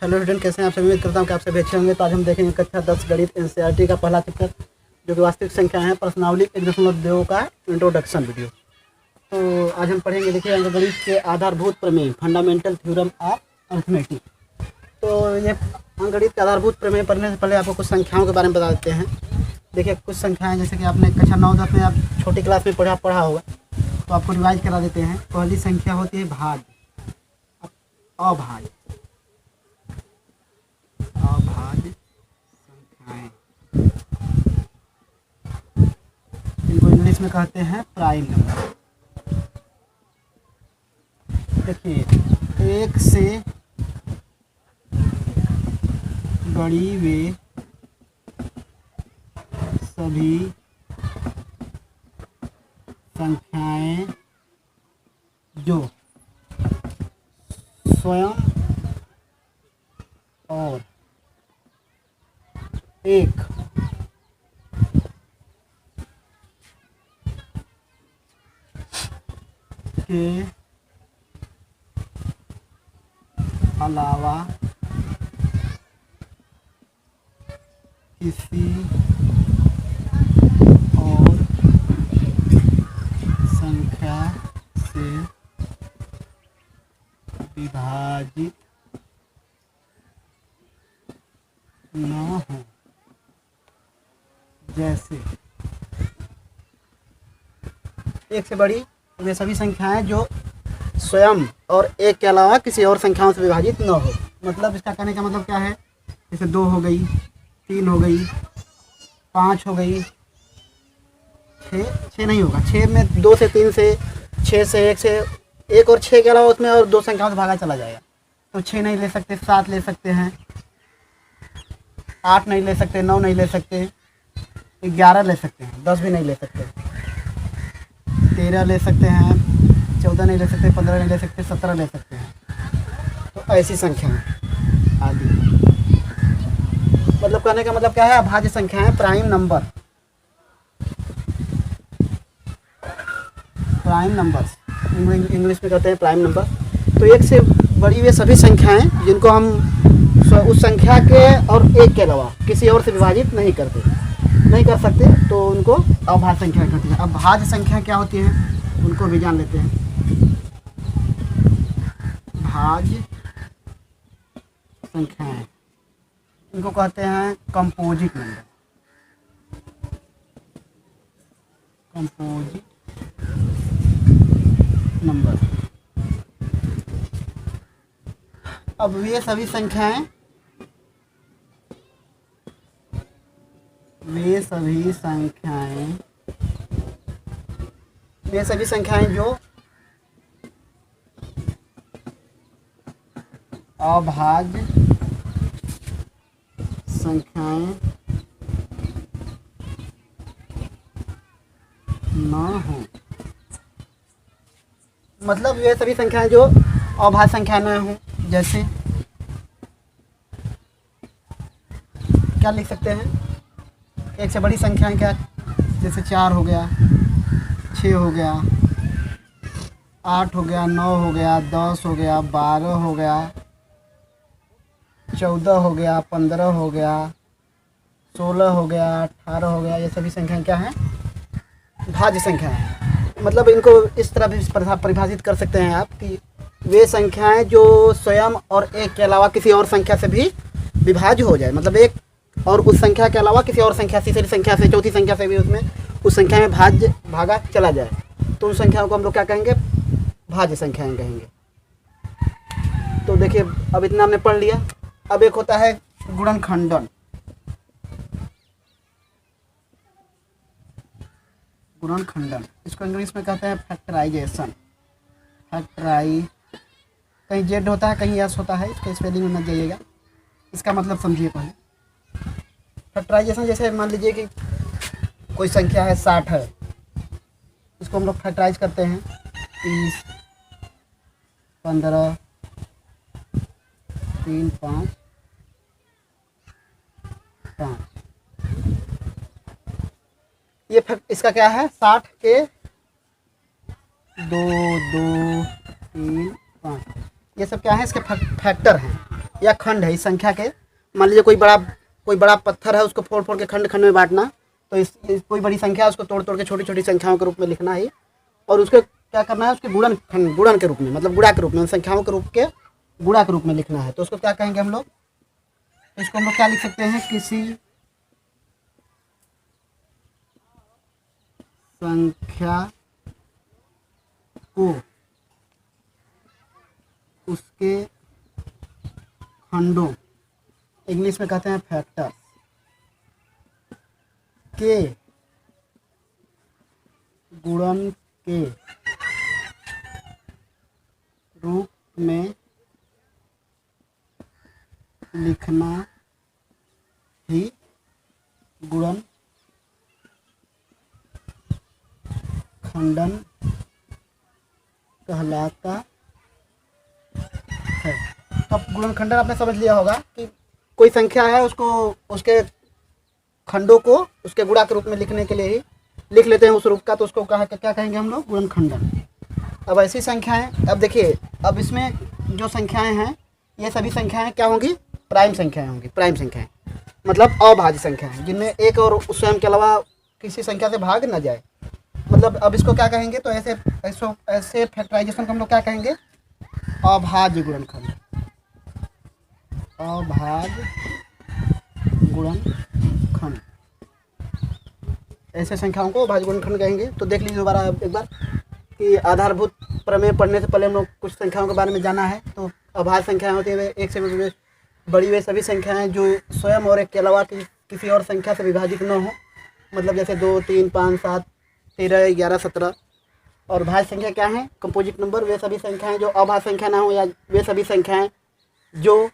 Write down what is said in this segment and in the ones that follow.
Hello student, कैसे हैं आप सभी। उम्मीद करता हूँ कि आप सभी अच्छे होंगे। तो आज हम देखेंगे कक्षा 10 गणित एनसीईआरटी का पहला चैप्टर जो कि वास्तविक संख्या है प्रश्नावली 1.2 का इंट्रोडक्शन वीडियो। तो आज हम पढ़ेंगे, देखिए, अंकगणित के आधारभूत प्रमेय, फंडामेंटल थ्योरम ऑफ अरिथमेटिक। तो ये अंकगणित के आधारभूत प्रमेय पढ़ने से पहले आपको कुछ संख्याओं के बारे में बता देते हैं। देखिए, कुछ संख्याएँ जैसे कि आपने कक्षा 9-10 में आप छोटी क्लास में पढ़ा होगा, तो आपको रिवाइज करा देते हैं। पहली संख्या होती है भाज्य, अभाज्य संख्याएं, इनको इंग्लिश में कहते हैं प्राइम नंबर। देखिए, एक से बड़ी वे सभी संख्याएं जो स्वयं और एक के अलावा किसी और संख्या से विभाजित न हो, जैसे एक से बड़ी वे सभी संख्याएं जो स्वयं और एक के अलावा किसी और संख्याओं से विभाजित न हो। मतलब इसका कहने का मतलब क्या है, जैसे 2 हो गई, 3 हो गई, 5 हो गई, 6 नहीं होगा। 6 में 2 से 3 से 6 से 1 से 1 और 6 के अलावा उसमें और 2 संख्याओं से भागा चला जाएगा। तो 6 नहीं ले सकते, 7 ले सकते हैं, 8 नहीं ले सकते, 9 नहीं ले सकते, 11 ले सकते हैं, 10 भी नहीं ले सकते, 13 ले सकते हैं, 14 नहीं ले सकते, 15 नहीं ले सकते, 17 ले सकते हैं। तो ऐसी संख्याएं आदि, मतलब कहने का मतलब क्या है, अभाज्य संख्याएं, prime number, prime numbers English में कहते हैं प्राइम नंबर। तो एक से बड़ी वे सभी संख्याएं जिनको हम उस संख्या के और एक के अलावा किसी और से विभाजित नहीं कर सकते, तो उनको अभाज्य संख्या कहते हैं। अब भाज्य संख्या क्या होती है उनको भी जान लेते हैं। भाज्य संख्याएं, इनको कहते हैं कंपोजिट नंबर, कंपोजिट नंबर। अब ये सभी संख्याएं जो अभाज्य संख्याएं न हो, मतलब ये सभी संख्याएं जो अभाज्य संख्या न हो। जैसे क्या लिख सकते हैं, एक से बड़ी संख्याएं क्या, जैसे 4 हो गया, 6 हो गया, 8 हो गया, 9 हो गया, 10 हो गया, 12 हो गया, 14 हो गया, 15 हो गया, 16 हो गया, 18 हो गया। ये सभी संख्याएं क्या हैं, भाज्य संख्याएं हैं। मतलब इनको इस तरह भी परिभाषित कर सकते हैं आप कि वे संख्याएं जो स्वयं और एक के अलावा किसी और संख्या से भी विभाज्य हो जाए, मतलब एक और उस संख्या के अलावा किसी और संख्या, तीसरी संख्या से, चौथी संख्या से भी उसमें उस संख्या में भागा चला जाए, तो उन संख्याओं को हम लोग क्या कहेंगे, भाज्य संख्याएं कहेंगे। तो देखिए, अब इतना हमने पढ़ लिया। अब एक होता है गुणनखंडन। गुणनखंडन, इसको इंग्लिश में कहते हैं फैक्टराइजेशन। कहीं जेड होता है, कहीं एस होता है, इसका स्पेलिंग में मत जाइएगा, इसका मतलब समझिए पहले। फैक्टराइजेशन, जैसे मान लीजिए कि कोई संख्या है 60 है, इसको हम लोग फैक्टराइज करते हैं 30, 15, 3, 5, 5। ये इसका क्या है, 60 के 2, 2, 3, 5, ये सब क्या है, इसके फैक्टर हैं। या खंड है इस संख्या के। मान लीजिए कोई बड़ा पत्थर है, उसको फोड़ फोड़ के खंड खंड में बांटना। तो इस कोई बड़ी संख्या है, उसको तोड़ तोड़ के छोटी छोटी संख्याओं के रूप में लिखना है। और उसके क्या करना है, उसके गुणन के रूप में, मतलब गुणा के रूप में, संख्याओं के गुणा के रूप में लिखना है। तो उसको क्या कहेंगे हम लोग, इसको हम लोग क्या लिख सकते हैं, किसी संख्या को उसके खंडों, इंग्लिश में कहते हैं फैक्टर, के गुणन के रूप में लिखना ही गुणन खंडन कहलाता है। तो अब गुणनखंडन आपने समझ लिया होगा कि कोई संख्या है, उसको उसके खंडों को उसके गुणा के रूप में लिखने के लिए ही लिख लेते हैं उस रूप का, तो उसको क्या कहेंगे हम लोग, गुणनखंडन। अब ऐसी संख्याएं, अब देखिए, अब इसमें जो संख्याएं हैं ये सभी संख्याएं क्या होंगी, प्राइम संख्याएं होंगी। प्राइम संख्याएं मतलब अभाज्य संख्याएं, जिनमें एक और स्वयं के अलावा किसी संख्या से भाग न जाए। मतलब अब इसको क्या कहेंगे, तो ऐसे फैक्टराइजेशन को हम लोग क्या कहेंगे, अभाज्य गुणनखंड। अभाज्य गुणनखंड, ऐसे संख्याओं को अभाज्य गुणनखंड कहेंगे। तो देख लीजिए दोबारा एक बार कि आधारभूत प्रमेय पढ़ने से पहले हम लोग कुछ संख्याओं के बारे में जाना है। तो अभाज्य संख्याएं होती है एक से बड़ी वे सभी संख्याएं जो स्वयं और एक के अलावा किसी और संख्या से विभाजित न हो, मतलब जैसे 2, 3, 5, 7, 13, 11, 17। और भाज्य संख्या क्या है, कंपोजिट नंबर, वे सभी संख्याएं जो अभाज्य संख्या ना हो, या वे सभी संख्याएं जो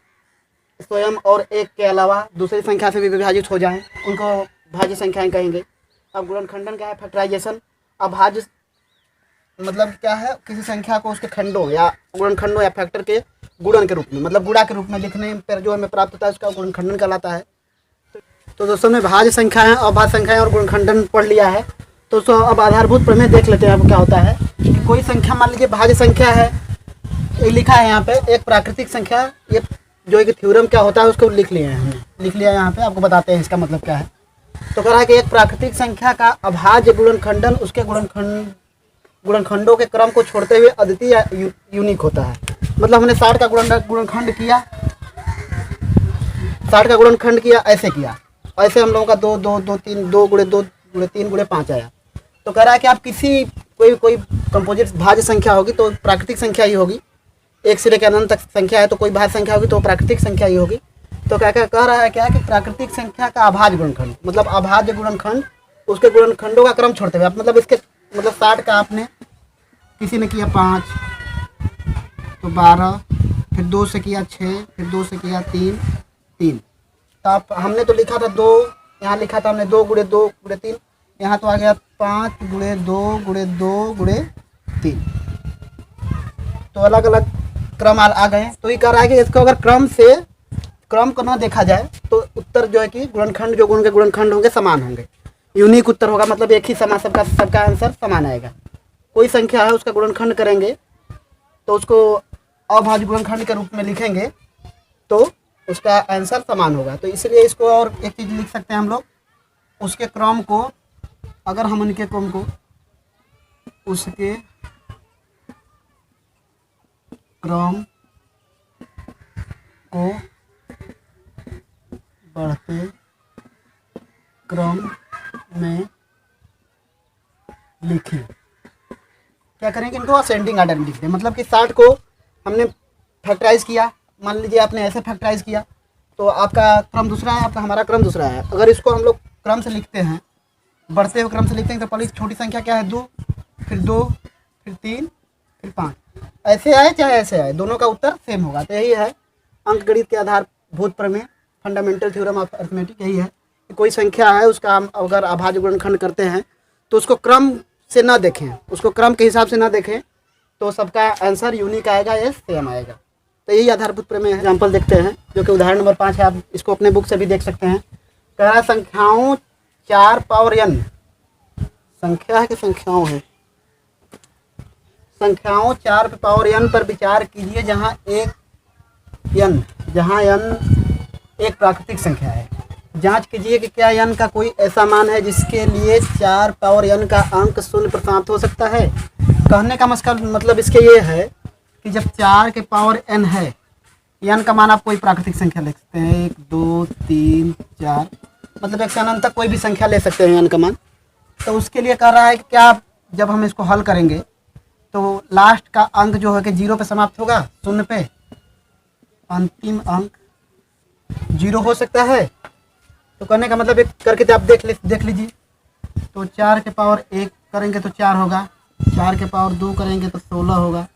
स्वयं और एक के अलावा दूसरी संख्या से भी विभाजित हो जाएं, उनको भाज्य संख्याएं कहेंगे। अब गुणनखंडन क्या है, फैक्टराइजेशन। अभाज्य मतलब क्या है, किसी संख्या को उसके खंडों या गुणनखंडों या फैक्टर के गुणन के रूप में, मतलब गुणा के रूप में लिखने पर जो हमें प्राप्त होता है उसका गुणनखंडन कहलाता है। तो दोस्तों ने भाज्य संख्याएं, अभाज्य संख्याएं और गुणनखंडन पढ़ लिया है। तो अब आधारभूत प्रमेय देख लेते हैं अब क्या होता है कि कोई संख्या, मान लीजिए भाज्य संख्या है, ये लिखा है यहाँ पे एक प्राकृतिक संख्या, ये जो एक थ्योरम क्या होता है उसको लिख लिया है हमने, लिख लिया यहाँ पे, आपको बताते हैं इसका मतलब क्या है। तो कह रहा है कि एक प्राकृतिक संख्या का अभाज्य गुणनखंडन उसके गुणनखंडों के क्रम को छोड़ते हुए अद्वितीय या यूनिक होता है। मतलब हमने 60 का गुणनखंड किया, 60 का गुणनखंड किया, ऐसे किया, ऐसे हम लोगों का 2, 2, 2, 3, 2 गुणे 2 गुणे 3 गुणे 5 आया। तो कह रहा है कि आप कोई कंपोजिट भाज्य संख्या होगी तो प्राकृतिक संख्या ही होगी, एक से लेकर अनंत तक संख्या है तो कोई भाज्य संख्या होगी तो प्राकृतिक संख्या ही होगी। तो क्या कह रहा है क्या कि प्राकृतिक संख्या का अभाज्य गुणनखंड, मतलब अभाज्य गुणनखंड उसके गुणनखंडों का क्रम छोड़ते हुए, मतलब इसके मतलब 60 का आपने किसी ने किया 5, तो 12, फिर 2 से किया 6, फिर 2 से किया 3, 3। तो आप हमने तो लिखा था 2, यहाँ लिखा था हमने 2 गुणे 2 गुणे 3, यहाँ तो आ गया 5 गुणे 2 गुणे 2 गुणे 3। तो अलग अलग क्रम आ गए। तो ये कह रहा है कि इसको अगर क्रम को ना देखा जाए तो उत्तर जो है कि गुणनखंड जो उनके गुणनखंड होंगे समान होंगे, यूनिक उत्तर होगा, मतलब एक ही समान, सबका आंसर समान आएगा। कोई संख्या है उसका गुणनखंड करेंगे तो उसको अभाज्य गुणनखंड के रूप में लिखेंगे तो उसका आंसर समान होगा। तो इसलिए इसको और एक चीज़ लिख सकते हैं हम लोग, उसके क्रम को, अगर हम उनके क्रम को उसके क्रम को बढ़ते क्रम में लिखें, क्या करेंगे, इनको असेंडिंग आर्डर में लिख दें। मतलब कि 60 को हमने फैक्टराइज किया, मान लीजिए आपने ऐसे फैक्टराइज किया तो आपका क्रम दूसरा है, हमारा क्रम दूसरा है। अगर इसको हम लोग क्रम से लिखते हैं, बढ़ते हुए क्रम से लिखते हैं, तो पहले छोटी संख्या क्या है 2, फिर 2, फिर 3, फिर 5, ऐसे आए चाहे ऐसे आए, दोनों का उत्तर सेम होगा। तो यही है अंकगणित के आधारभूत प्रमेय, फंडामेंटल थ्योरम ऑफ अरिथमेटिक, यही है कि कोई संख्या है उसका हम अगर अभाज्य गुणनखंड करते हैं तो उसको क्रम से ना देखें, उसको क्रम के हिसाब से ना देखें तो सबका आंसर यूनिक आएगा, ये सेम आएगा। तो यही आधारभूत प्रमेय है। एग्जाम्पल देखते हैं जो कि उदाहरण नंबर 5 है, आप इसको अपने बुक से भी देख सकते हैं। कह रहा है संख्याओं 4 पावर n, संख्या है कि संख्याओं है, संख्याओं 4 पावर n पर विचार कीजिए जहां एक n, जहाँ n एक प्राकृतिक संख्या है, जांच कीजिए कि क्या n का कोई ऐसा मान है जिसके लिए 4 पावर n का अंक शून्य पर समाप्त हो सकता है। कहने का मतलब इसके ये है कि जब 4 के पावर n है, n का मान आप कोई प्राकृतिक संख्या ले सकते हैं, 1 2 3 4, मतलब एक से अनंत तक कोई भी संख्या ले सकते हैं n का मान। तो उसके लिए कह रहा है कि क्या जब हम इसको हल करेंगे तो लास्ट का अंक जो है कि 0 पे समाप्त होगा, शून्य पे, अंतिम अंक 0 हो सकता है। तो कहने का मतलब एक करके तो आप देख लीजिए। तो 4 के पावर 1 करेंगे तो 4 होगा, 4 के पावर 2 करेंगे तो 16 होगा,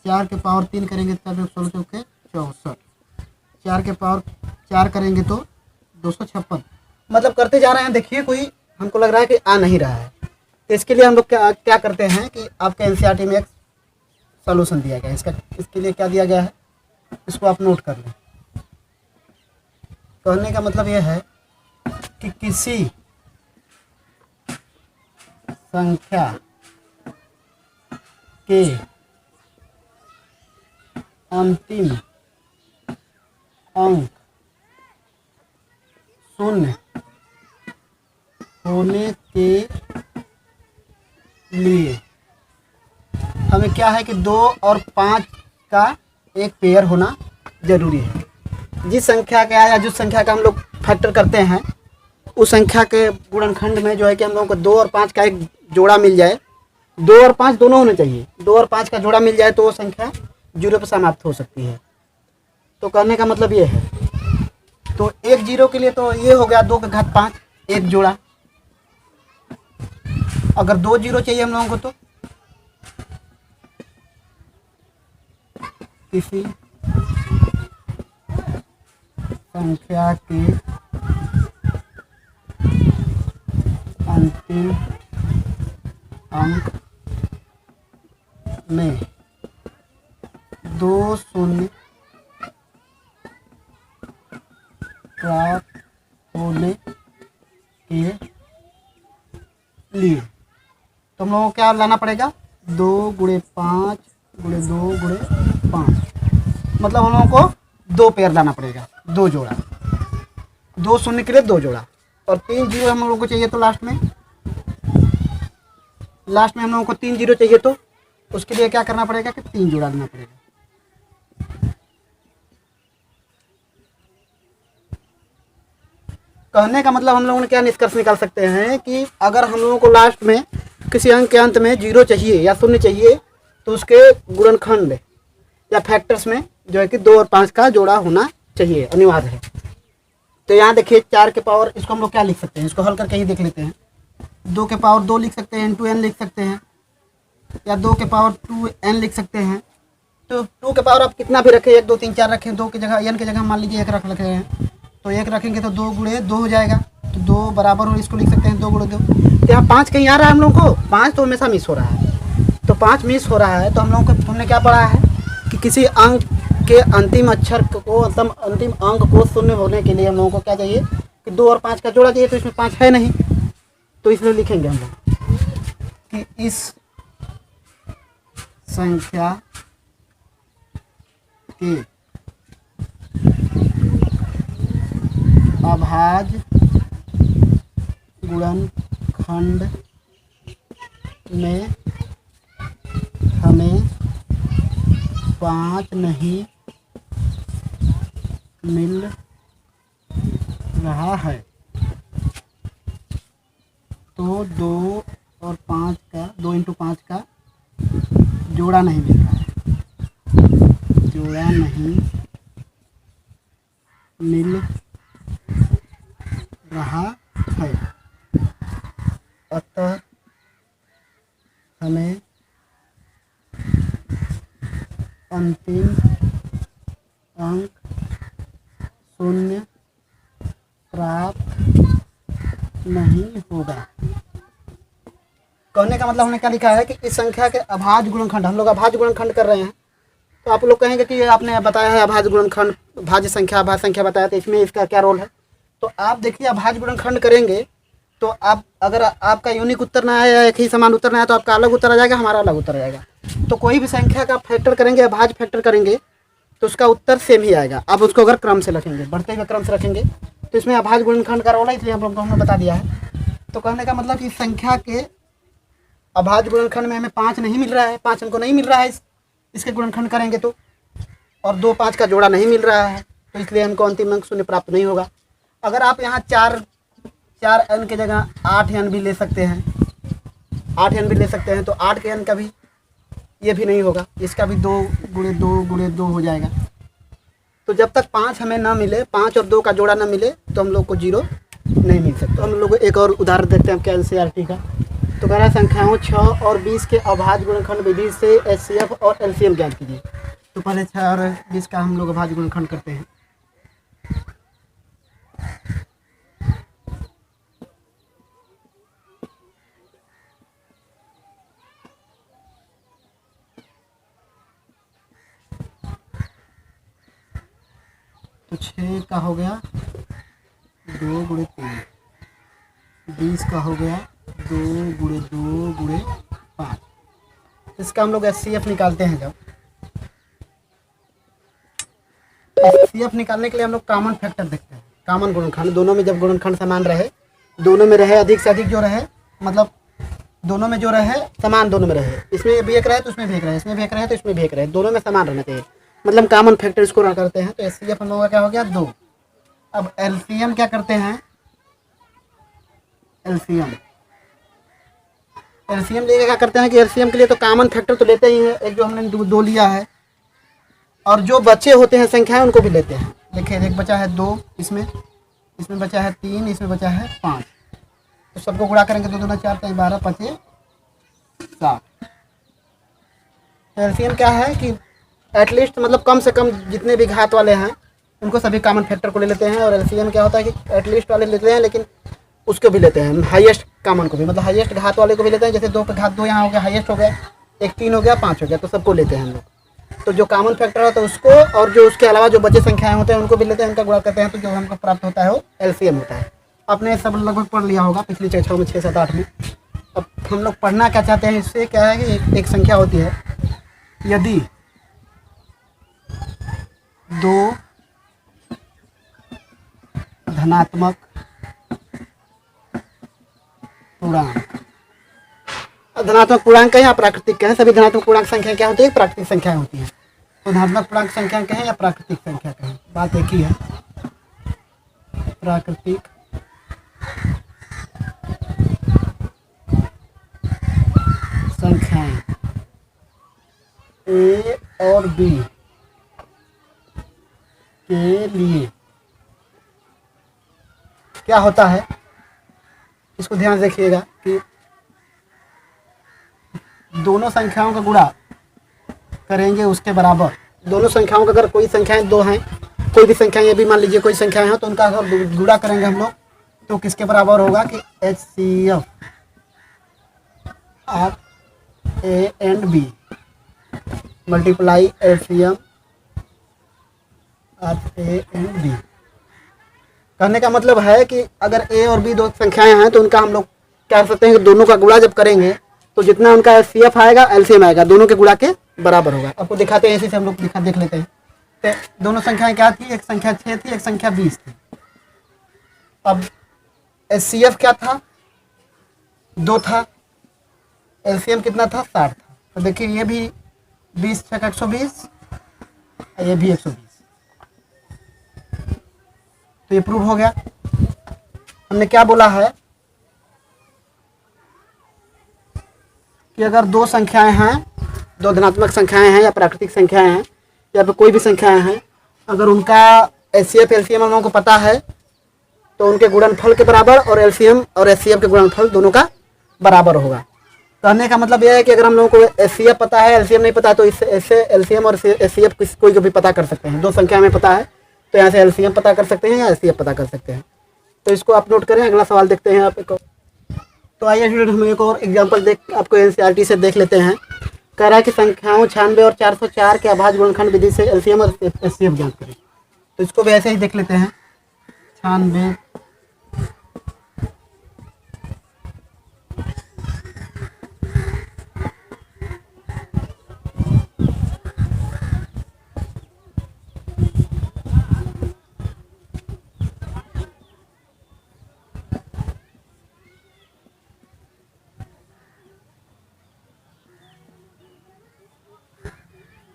4 के पावर 3 करेंगे तो 16 चौके 64, 4 के पावर 4 करेंगे तो 256, मतलब करते जा रहे हैं। देखिए कोई हमको लग रहा है कि आ नहीं रहा है, तो इसके लिए हम लोग क्या करते हैं कि आपके एनसीईआरटी में एक सॉल्यूशन दिया गया है। इसके लिए क्या दिया गया है, इसको आप नोट कर लें। कहने का मतलब यह है कि किसी संख्या के अंतिम अंक शून्य होने के लिए हमें क्या है कि 2 और 5 का एक पेयर होना जरूरी है। जिस संख्या का या जिस संख्या का हम लोग फैक्टर करते हैं उस संख्या के गुणनखंड में जो है कि हम लोगों को 2 और 5 का एक जोड़ा मिल जाए, 2 और 5 दोनों होने चाहिए, 2 और 5 का जोड़ा मिल जाए तो वो संख्या 0 पर समाप्त हो सकती है। तो कहने का मतलब ये है, तो एक 0 के लिए तो ये हो गया 2 का घात 5 एक जोड़ा। अगर 2 0 चाहिए हम लोगों को तो किसी संख्या के अंतिम अंक में 2 शून्य प्राप्त होने के लिए तो हम लोगों को क्या लाना पड़ेगा, 2 × 5 × 2 × 5, मतलब हम लोगों को 2 पेयर लाना पड़ेगा, 2 जोड़ा, 2 शून्य के लिए 2 जोड़ा, और 3 0 हम लोगों को चाहिए। तो लास्ट में हम लोगों को 3 0 चाहिए, तो उसके लिए क्या करना पड़ेगा कि 3 जोड़ा लेना पड़ेगा। कहने का मतलब हम लोगों ने क्या निष्कर्ष निकाल सकते हैं कि अगर हम लोगों को लास्ट में किसी अंक के अंत में 0 चाहिए या शून्य चाहिए तो उसके गुणनखंड या फैक्टर्स में जो है कि 2 और 5 का जोड़ा होना चाहिए, अनिवार्य है। तो यहाँ देखिए 4 के पावर, इसको हम लोग क्या लिख सकते हैं, इसको हल करके ही देख लेते हैं। 2 के पावर 2 लिख सकते हैं, इंटू n लिख सकते हैं, या 2 के पावर 2n लिख सकते हैं। तो 2 के पावर आप कितना भी रखें, 1 2 3 4 रखें, 2 की जगह n की जगह मान लीजिए 1 रख रहे हैं, तो 1 रखेंगे तो 2 × 2 हो जाएगा, तो 2 बराबर, और इसको लिख सकते हैं 2 × 2। तो यहाँ 5 कहीं आ रहा है हम लोग को, 5 तो हमेशा मिस हो रहा है, तो 5 मिस हो रहा है। तो हम लोगों को हमने क्या पढ़ा है कि किसी अंक के अंतिम अक्षर को, अंतिम अंक को शून्य होने के लिए हम लोगों को क्या चाहिए कि 2 और 5 का जोड़ा चाहिए। तो इसमें 5 है नहीं, तो इसमें लिखेंगे हम लोग कि इस संख्या के अभाज्य गुणनखंड में हमें 5 नहीं मिल रहा है, तो 2 और 5 का, 2 × 5 का जोड़ा नहीं मिल रहा है, जोड़ा नहीं मिल रहा है, अतः हमें अंतिम अंक शून्य प्राप्त नहीं होगा। कहने का मतलब हमने क्या लिखा है कि इस संख्या के अभाज्य गुणनखंड, हम लोग अभाज्य गुणनखंड कर रहे हैं, तो आप लोग कहेंगे कि आपने बताया है अभाज्य गुणनखंड, भाज्य संख्या, अभाज्य संख्या बताया, तो इसमें इसका क्या रोल है। तो आप देखिए अभाज्य गुणनखंड करेंगे तो आप, अगर आपका यूनिक उत्तर ना आए या एक ही समान उत्तर ना आए तो आपका अलग उत्तर आ जाएगा, हमारा अलग उत्तर आ जाएगा। तो कोई भी संख्या का फैक्टर करेंगे, अभाज्य फैक्टर करेंगे, तो उसका उत्तर सेम ही आएगा। अब उसको अगर क्रम से रखेंगे, बढ़ते हुए क्रम से रखेंगे, तो इसमें अभाज्य गुणनखंड का रोल है, इसलिए हम लोग को हमने बता दिया है। तो कहने का मतलब कि संख्या के अभाज्य गुणनखंड में हमें 5 नहीं मिल रहा है, 5 हमको नहीं मिल रहा है इसके गुणनखंड करेंगे तो, और 2 5 का जोड़ा नहीं मिल रहा है, तो इसलिए हमको अंतिम अंक 0 प्राप्त नहीं होगा। अगर आप यहाँ 4 n की जगह 8 n भी ले सकते हैं, 8 n भी ले सकते हैं, तो 8 के n का भी ये भी नहीं होगा, इसका भी 2 × 2 × 2 हो जाएगा। तो जब तक 5 हमें ना मिले, 5 और 2 का जोड़ा ना मिले, तो हम लोग को 0 नहीं मिल सकता। हम लोग एक और उदाहरण देखते हैं आपके एनसीईआरटी का। तो कह रहा है संख्याओं 6 और 20 के अभाज्य गुणनखंड विधि से एचसीएफ और एलसीएम ज्ञात कीजिए। तो पहले 6 और 20 का हम लोग अभाज्य गुणनखंड करते हैं। तो 6 का हो गया 2 × 3, 20 का हो गया 2 × 2 × 5। इसका हम लोग एचसीएफ निकालते हैं। जब एचसीएफ निकालने के लिए हम लोग कॉमन फैक्टर देखते हैं, कॉमन गुणनखंड। दोनों में जब गुणनखंड समान रहे, दोनों में रहे अधिक से अधिक जो रहे, मतलब दोनों में जो रहे समान, दोनों में रहे, इसमें भी एक रहे तो उसमें भी एक रहे, इसमें भी एक रहे तो इसमें भी एक रहे, दोनों में समान रहना चाहिए, मतलब कॉमन फैक्टर इसको करते हैं। तो एचसीएफ हम लोगों का क्या हो गया 2। अब एलसीएम क्या करते हैं, एलसीएम लेके क्या करते हैं कि एलसीएम के लिए तो कॉमन फैक्टर तो लेते ही हैं, एक जो हमने 2 लिया है, और जो बचे होते हैं संख्याएं उनको भी लेते हैं। देखिए एक बचा है 2, इसमें बचा है 3, इसमें बचा है 5, तो सबको गुणा करेंगे 2 दूना 4, 3 12, 5 7। एलसीएम क्या है कि एटलीस्ट मतलब कम से कम जितने भी घात वाले हैं उनको सभी कॉमन फैक्टर को ले लेते हैं। और एलसीएम क्या होता है कि एटलीस्ट वाले लेते हैं, लेकिन उसको भी लेते हैं, हाईएस्ट कॉमन को भी, मतलब हाईएस्ट घात वाले को भी लेते हैं। जैसे 2 पे घात 2 यहाँ हो गया, हाईएस्ट हो गया, एक 3 हो गया, 5 हो गया, तो सबको लेते हैं हम लोग। तो जो कॉमन फैक्टर होता है उसको, और जो उसके अलावा जो बचे संख्याएं होते हैं उनको भी लेते हैं, उनका गुणा करते हैं, तो जो हमको प्राप्त होता है वो एलसीएम होता है। आपने सब लगभग पढ़ लिया होगा पिछली कक्षाओं में 6 7 8 में। अब हम लोग पढ़ना क्या चाहते हैं, इससे क्या है कि एक संख्या होती है, यदि 2 धनात्मक पूर्णांक, धनात्मक पूर्णांक है या प्राकृतिक है, सभी धनात्मक पूर्णांक संख्या क्या होती है, प्राकृतिक संख्याएं होती हैं। तो धनात्मक पूर्णांक संख्या कहें या प्राकृतिक संख्या कहें, बात एक ही है। प्राकृतिक संख्याएं ए और बी के लिए क्या होता है, इसको ध्यान से देखिएगा कि दोनों संख्याओं का गुणा करेंगे उसके बराबर। दोनों संख्याओं का अगर कोई संख्याएं 2 हैं, कोई भी संख्याएं ये भी मान लीजिए कोई संख्याएं हैं, तो उनका अगर गुणा करेंगे हम लोग तो किसके बराबर होगा कि HCF of A and B multiply LCM of A and B। कहने का मतलब है कि अगर A और B 2 संख्याएं हैं तो उनका हम लोग क्या कर सकते हैं कि दोनों का गुणा जब करेंगे तो जितना उनका HCF आएगा LCM आएगा, दोनों के गुणा के बराबर होगा। आपको दिखाते हैं, इसी से हम लोग देख लेते हैं। तो दोनों संख्याएं क्या थी, एक संख्या 6 थी, एक संख्या 20 थी। अब HCF क्या था, 2 था, LCM कितना था, 60 था। तो देखिए ये भी 20 × 120, ये भी 120, तो ये प्रूव हो गया। हमने क्या बोला है कि अगर 2 संख्याएं हैं, 2 धनात्मक संख्याएं हैं या प्राकृतिक संख्याएं हैं या फिर कोई भी संख्याएं हैं, अगर उनका HCF LCM हम लोगों को पता है तो उनके गुणनफल के बराबर और LCM और HCF के गुणनफल दोनों का बराबर होगा। कहने का मतलब यह है कि अगर हम लोगों को HCF पता है, LCM नहीं पता, तो इससे LCM और HCF कोई को भी पता कर सकते हैं। 2 संख्या में पता है तो यहाँ से LCM पता कर सकते हैं या HCF पता कर सकते हैं। तो इसको आप नोट करें। अगला सवाल देखते हैं आप एक। तो आइए स्टूडेंट हम एक और एग्जांपल देख आपको एनसीईआरटी से देख लेते हैं। कह रहा है कि संख्याओं 96 और 404 के अभाज्य गुणनखंड विधि से एलसीएम और एचसीएफ ज्ञात करें। तो इसको भी ऐसे ही देख लेते हैं। 96 96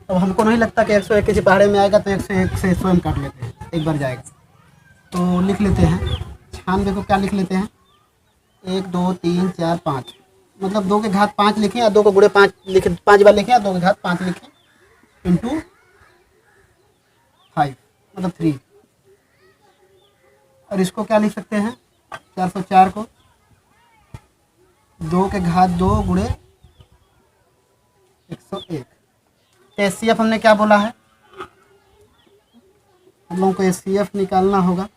अब हमको नहीं लगता कि 101 किसी पहाड़े में आएगा, तो 101 से स्वयं काट लेते हैं, एक बार जाएगा। तो लिख लेते हैं 96 को क्या लिख लेते हैं, 1 2 3 4 5, मतलब 2 के घात 5 लिखें या 2 को गुणे 5 लिखें, 5 बार लिखें या 2 के घात 5 लिखें, इंटू 5 मतलब 3। और इसको क्या लिख सकते हैं, 404 को 2 के घात 2 गुणे 101। एचसीएफ हमने क्या बोला है, हम लोगों को एचसीएफ निकालना होगा।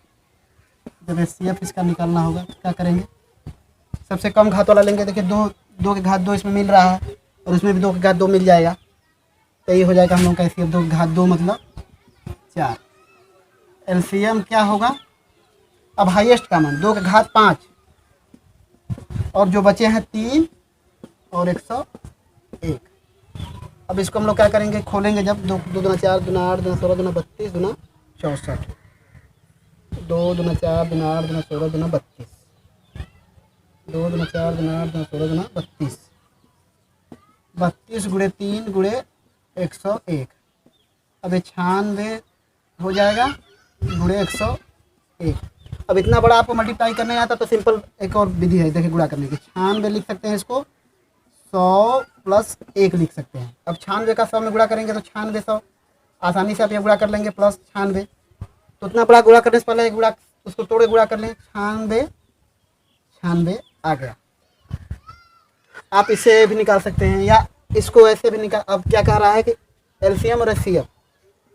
जब एचसीएफ इसका निकालना होगा तो क्या करेंगे, सबसे कम घात वाला लेंगे। देखिए 2 के घात 2 इसमें मिल रहा है और इसमें भी 2 के घात 2 मिल जाएगा, तो ये हो जाएगा हम लोग का एचसीएफ 2 के घात 2 मतलब 4। एलसीएम क्या होगा, अब हाईएस्ट का मान 2 के घात 5 और जो बचे हैं 3 और 101। अब इसको हम लोग क्या करेंगे, खोलेंगे जब 2 दूना 4 दूना 8 दूना 16 दूना 32 दूना 64, 2 दूना 4 दूना 8 दूना 16 दूना 32, 2 दूना 4 दूना 8 दूना 16 दूना 32, 32 गुणे 3 गुणे 101। अब 96 हो जाएगा गुणे 101। अब इतना बड़ा आपको मल्टीप्लाई करने आता तो सिंपल एक और विधि है, देखिए गुणा करने की। 96 लिख सकते हैं इसको, 100 प्लस 1 लिख सकते हैं। अब 96 का 100 में गुणा करेंगे तो 96 100, आसानी से आप ये गुणा कर लेंगे, प्लस 96। तो इतना बड़ा गुणा करने से पहले एक गुणा उसको तोड़े गुणा कर लें, 96 आ गया। आप इसे भी निकाल सकते हैं या इसको ऐसे भी निकाल। अब क्या कह रहा है कि एलसीएम और एचसीएफ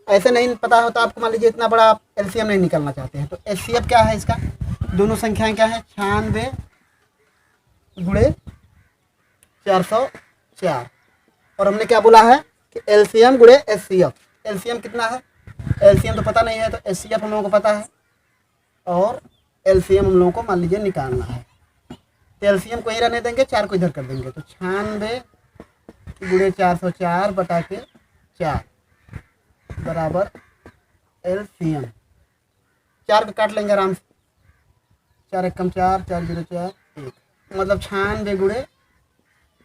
ऐसे नहीं पता होता आपको, मान लीजिए इतना बड़ा आप एलसीएम नहीं निकालना चाहते हैं, तो एचसीएफ क्या है इसका, दोनों संख्याएं क्या है, 96 गुणे 404। और हमने क्या बोला है कि एलसीएम गुणे एचसीएफ। एलसीएम कितना है, एलसीएम तो पता नहीं है, तो एचसीएफ हम लोगों को पता है और एलसीएम हम लोगों को मान लीजिए निकालना है। तो एलसीएम को ही रहने देंगे, 4 को इधर कर देंगे, तो 96 गुणे 404 बटा के 4 बराबर एलसीएम। 4 को काट लेंगे आराम से, 4 1 कम 4, 4 0 4 1, मतलब 96 गुणे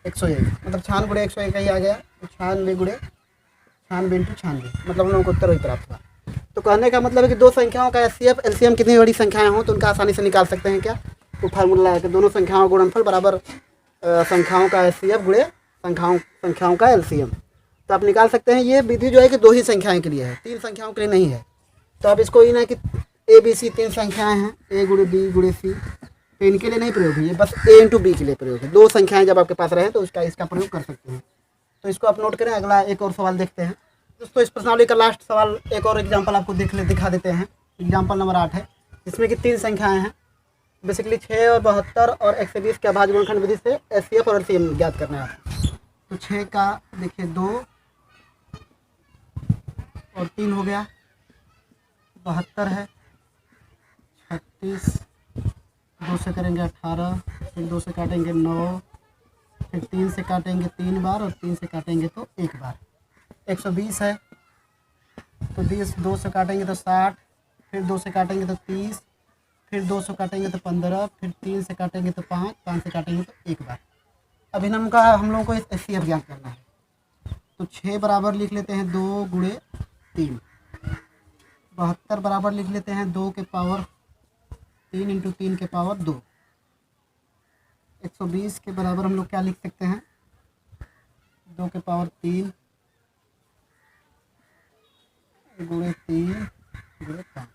101, मतलब 96 गुणे 101 ही आ गया। तो 96 गुणे 96 इंटू 96, मतलब हम लोगों को उत्तर वही प्राप्त हुआ। तो कहने का मतलब है कि दो संख्याओं का एचसीएफ एलसीएम कितनी बड़ी संख्याएं हों तो उनका आसानी से निकाल सकते हैं। क्या वो फार्मूला है कि दोनों संख्याओं का गुणनफल बराबर संख्याओं का एचसीएफ गुणे संख्याओं का एलसीएम। तो आप निकाल सकते हैं। ये विधि जो है कि 2 ही संख्याओं के लिए है, 3 संख्याओं के लिए नहीं है। तो अब इसको ही ना कि ए बी सी 3 संख्याएं हैं, ए गुणे बी गुणे सी, तो इनके लिए नहीं प्रयोग है, ये बस ए इंटू बी के लिए प्रयोग है। 2 संख्याएं जब आपके पास रहे तो इसका प्रयोग कर सकते हैं। तो इसको आप नोट करें। अगला एक और सवाल देखते हैं दोस्तों। इस प्रश्नावली का लास्ट सवाल एक और एग्जाम्पल आपको दिखा देते हैं। एग्जाम्पल नंबर 8 है, जिसमें कि 3 संख्याएं हैं। बेसिकली 6 और 72 और 120 के अभाज्य गुणनखंड विधि से एचसीएफ और एलसीएम ज्ञात करना है। तो 6 का देखिए 2 और 3 हो गया, 72 है 36, 2 से करेंगे 18, फिर 2 से काटेंगे 9, फिर 3 से काटेंगे 3 बार और 3 से काटेंगे तो 1 बार। 120 है तो 2 से काटेंगे तो 60, फिर 2 से काटेंगे तो 30, फिर 2 से काटेंगे तो 15, फिर 3 से काटेंगे तो 5, 5 से काटेंगे तो 1 बार। अब इन का हम लोगों को एचसीएफ ज्ञात करना है। तो 6 बराबर लिख लेते हैं 2 गुणे 3, 72 बराबर लिख लेते हैं 2 के पावर 3 इंटू 3 के पावर 2। 120 के बराबर हम लोग क्या लिख सकते हैं, 2 के पावर 3 गुणे 3 गुणे 5।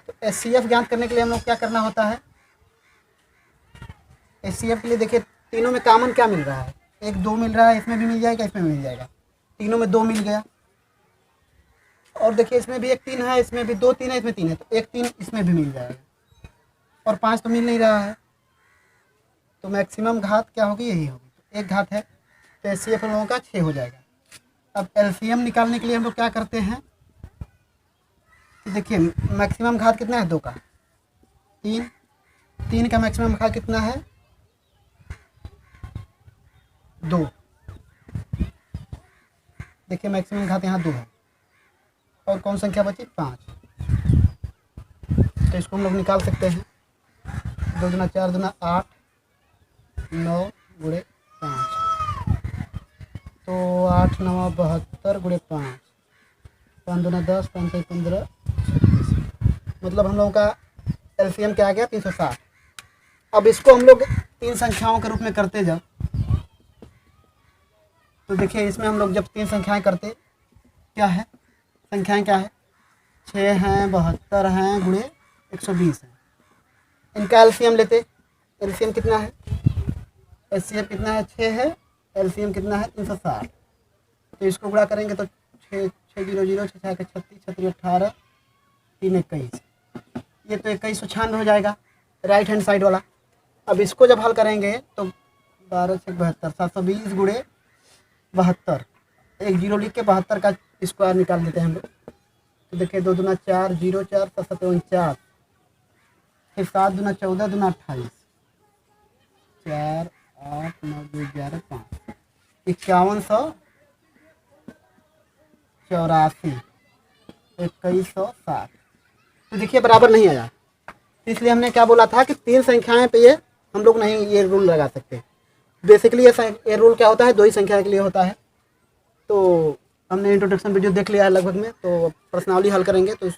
तो एचसीएफ ज्ञात करने के लिए हम लोग क्या करना होता है, एचसीएफ के लिए देखिए तीनों में कॉमन क्या मिल रहा है, 1 2 मिल रहा है, इसमें भी मिल जाएगा, इसमें भी मिल जाएगा, तीनों में 2 मिल गया। और देखिए इसमें भी 1 3 है, इसमें भी 2 3 है, इसमें 3 है, तो 1 3 इसमें भी मिल जाएगा। और 5 तो मिल नहीं रहा है, तो मैक्सिमम घात क्या होगी, यही होगी। तो 1 घात है, तो एचसीएफ हम लोगों का 6 हो जाएगा। अब एलसीएम निकालने के लिए हम लोग क्या करते हैं, तो देखिए मैक्सिमम घात कितना है 2 का, 3 का मैक्सिमम घात कितना है 2। देखिए मैक्सिमम घात यहाँ 2 है और कौन संख्या बची 5, तो इसको हम लोग निकाल सकते हैं। 2 दूना 4 दूना 8, 9 गुणे 5, तो 8 9 72। 72 गुणे 5, 5 दूना 10, 5 से 15, मतलब हम लोगों का एलसीएम क्या आ गया 360। अब इसको हम लोग 3 संख्याओं के रूप में करते जब, तो देखिए इसमें हम लोग जब 3 संख्याएं करते, क्या है संख्याएं क्या है, 6 हैं, 72 हैं, गुणे 120 है। इनका एलसीएम लेते, एलसीएम कितना है, एलसीएम कितना है 6 है, एलसीएम कितना है 360। तो इसको गुणा करेंगे तो 6 6 0 0 6 6 36 36 18 3 21, ये तो 2196 हो जाएगा राइट हैंड साइड वाला। अब इसको जब हल करेंगे तो 12 6 72, 720 गुणे 72, एक जीरो लिख के 72 का स्क्वायर निकाल देते हैं हम लोग। तो देखिए 2 दूना 4, 0 4 7 7 49, फिर 7 दूना 14 दूना 28, 4 8 9 2 11 5, 5184, 2160। तो देखिए बराबर नहीं आया, इसलिए हमने क्या बोला था कि 3 संख्याएं पे ये हम लोग नहीं ये रूल लगा सकते। बेसिकली ये रूल क्या होता है, 2 ही संख्या के लिए होता है। तो हमने इंट्रोडक्शन वीडियो देख लिया है लगभग में, तो पर्सनली हल करेंगे तो